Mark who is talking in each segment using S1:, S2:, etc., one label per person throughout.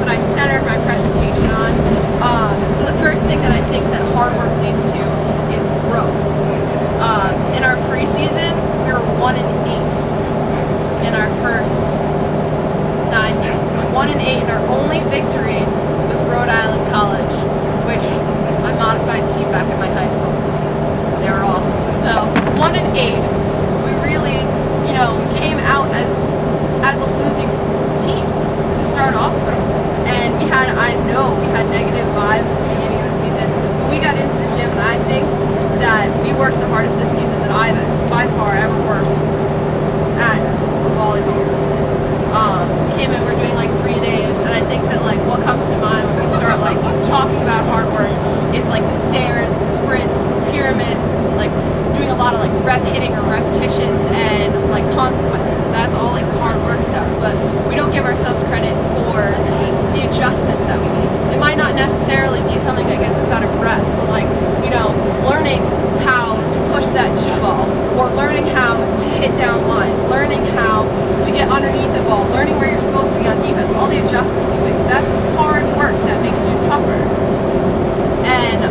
S1: what I centered my presentation on. So the first thing that I think that hard work leads to is growth. In our preseason, we were 1-8 in our first 9 games. 1-8, and our only victory was Rhode Island College, which I modified team back at my high school. They were awful. So 1-8, we really, came out as a losing team to start off with. And I know we had negative vibes at the beginning of the season, but we got into the gym, and I think that we worked the hardest this season that I've by far ever worked at a volleyball season. We came in, we're doing like 3 days, and I think that like what comes to mind when we start like talking about hard work is like the stairs, sprints, pyramids, like doing a lot of like rep hitting or repetitions and like consequences. That's all like hard work stuff, but we don't give ourselves credit for the adjustments that we make. It might not necessarily be something that gets us out of breath, but like, learning how to push that shoe ball, or learning how to hit down line, learning how to get underneath the ball, learning where you're supposed to be on defense, all the adjustments you make. That's hard work that makes you tougher. And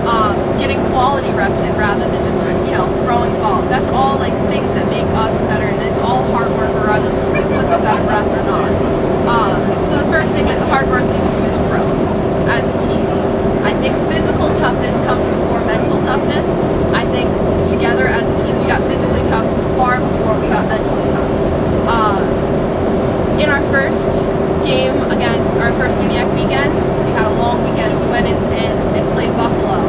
S1: getting quality reps in rather than just, throwing the ball. That's all like things that make us better, and it's all hard work regardless if it puts us out of breath or not. So the first thing that hard work leads to is growth as a team. I think physical toughness comes before mental toughness. I think together as a team we got physically tough far before we got mentally tough. In our first game against our first SUNYAC weekend, we had a long weekend, and we went in and played Buffalo,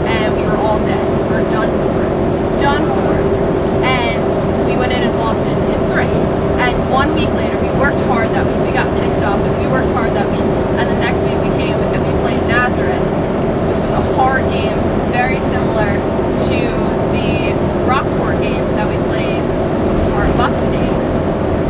S1: and we were all dead. We were done for. And we went in and lost in 3. And 1 week later, we worked hard that week. We got pissed off, and we worked hard that week. And the next week we came and we played Nazareth, which was a hard game, very similar to the Rockport game that we played before Buff State.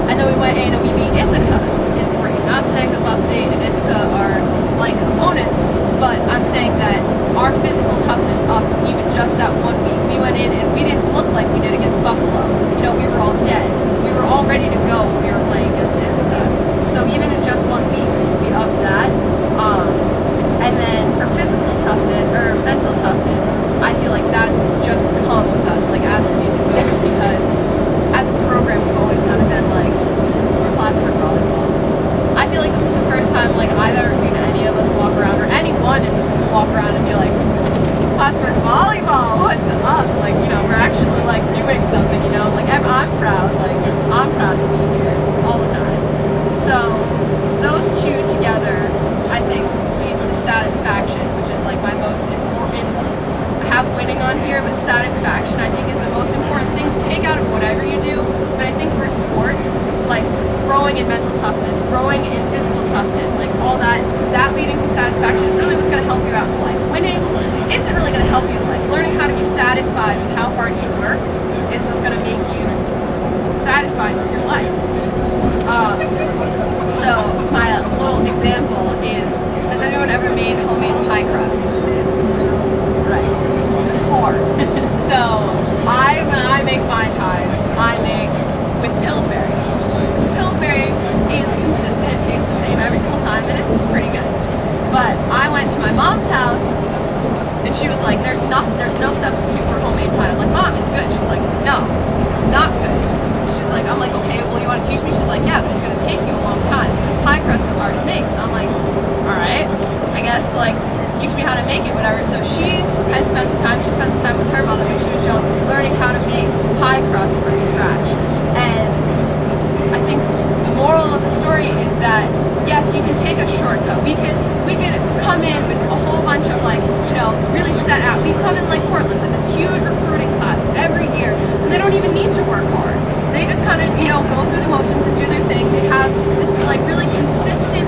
S1: And then we went in and we beat Ithaca in 3. Not saying that Buff State and Ithaca are like opponents, but I'm saying that our physical toughness upped even just that 1 week. We went in and we didn't look like we did against Buffalo. We were all dead. We were all ready to go when we were playing against Ithaca. So even in just 1 week, we upped that. And then for physical toughness or mental toughness, I feel like that's just come with us like as the season goes, because as a program we've always kind of been like, we're Plattsburgh volleyball. I feel like this is the first time like I've ever seen any of us walk around, or anyone in the school walk around and be like, Plattsburgh volleyball, what's up? Like, we're actually like doing something, like I'm proud, like I'm proud to be here all the time. So those two together, I think, lead to satisfaction, which is like my most important. I have winning on here, but satisfaction I think is the most important thing to take out of whatever you do. But I think for sports, like growing in mental toughness, growing in physical toughness, like all that leading to satisfaction is really what's going to help you out in life. Winning isn't really going to help you in life. Learning how to be satisfied with how hard you work is what's going to make you satisfied with your life. So my little example is, has anyone ever made homemade pie crust? Right, because it's hard. So when I make my pies, I make with Pillsbury. Because Pillsbury is consistent, it tastes the same every single time, and it's pretty good. But I went to my mom's house, and she was like, there's no substitute for homemade pie. I'm like, Mom, it's good. She's like, no, it's not good. She's like, I'm like, okay, well, you want to teach me? She's like, yeah, but it's going to take you a long time because pie crust is hard to make. And I'm like, all right, I guess, like, teach me how to make it, whatever. So she spent the time with her mother when she was young, learning how to make pie crust from scratch. And I think the moral of the story is that, yes, you can take a shortcut. We could come in with a whole bunch of like, it's really set out. We come in like Portland with this huge recruiting class every year, and they don't even need to work hard. They just kind of, go through the motions and do their thing. They have this like really consistent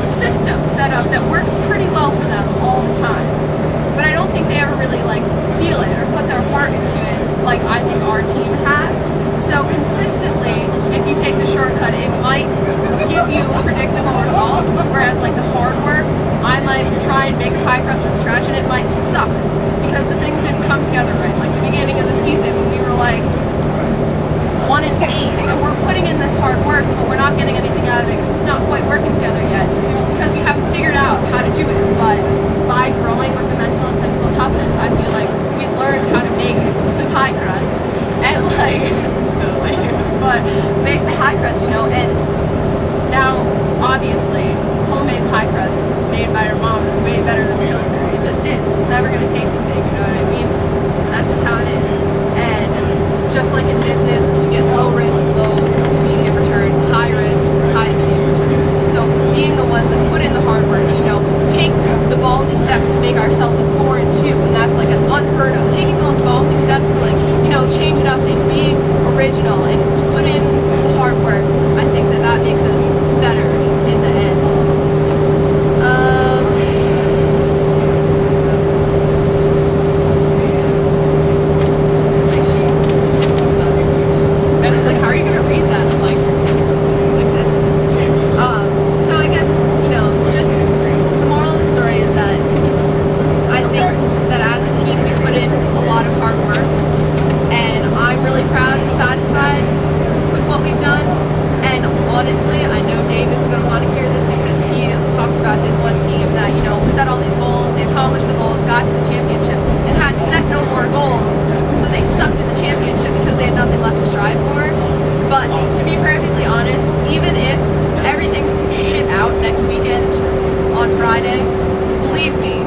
S1: system set up that works pretty well for them all the time. But I don't think they ever really like feel it or put their heart into it like I think our team has. So consistently, if you take the shortcut, it might give you predictable results, whereas like the hard work, I might try and make a pie crust from scratch and it might suck because the things didn't come together right. Like the beginning of the season when we were like 1-2 1-8, and we're putting in this hard work, but we're not getting anything out of it because it's not quite working together yet, because we haven't figured out how to do it. But by growing with the mental and physical toughness, I feel like we learned how to make the pie crust, and like, so lame, but make the pie crust, you know, and now, obviously, homemade pie crust made by your mom is way better than Pillsbury. It just is. It's never going to taste the same, you know what I mean? That's just how it is. And just like in business, you get low risk, low to medium return, high risk, high to medium return. So being the ones that put in the hard work and, you know, take the ballsy steps to make ourselves a 4-2, and that's like an unheard of. Taking those ballsy steps to, like, you know, change it up and be original and to put in the hard work, I think that that makes us better in the end. This is my sheet. It's not a speech. Ben was like, how are you going to read that? I'm like this. So I guess, you know, just the moral of the story is that I think that as a team we put in a lot of hard work, and I'm really proud and satisfied with what we've done. And honestly, I know Dave is going to want to hear this because he talks about his one team that, you know, set all these goals, they accomplished the goals, got to the championship, and had to set no more goals, so they sucked at the championship because they had nothing left to strive for. But to be perfectly honest, even if everything shit out next weekend on Friday, believe me,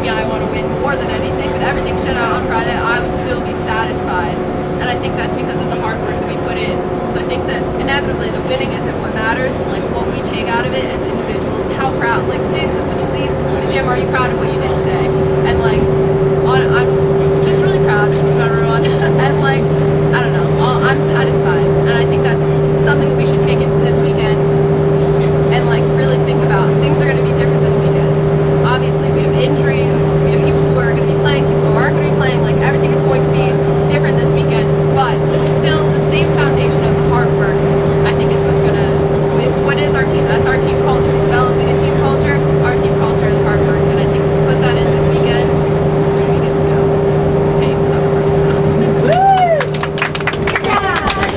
S1: I want to win more than anything, but everything shit out on Friday, I would still be satisfied. And I think that's because of the hard work that we put in. So I think that inevitably the winning isn't what matters, but like what we take out of it as individuals and how proud, like Dave said, when you leave the gym, are you proud of what you did today? And like, I'm just really proud of everyone. And like, I don't know, I'm satisfied. And I think that's something that we should take into this weekend and like really think about. Things are going to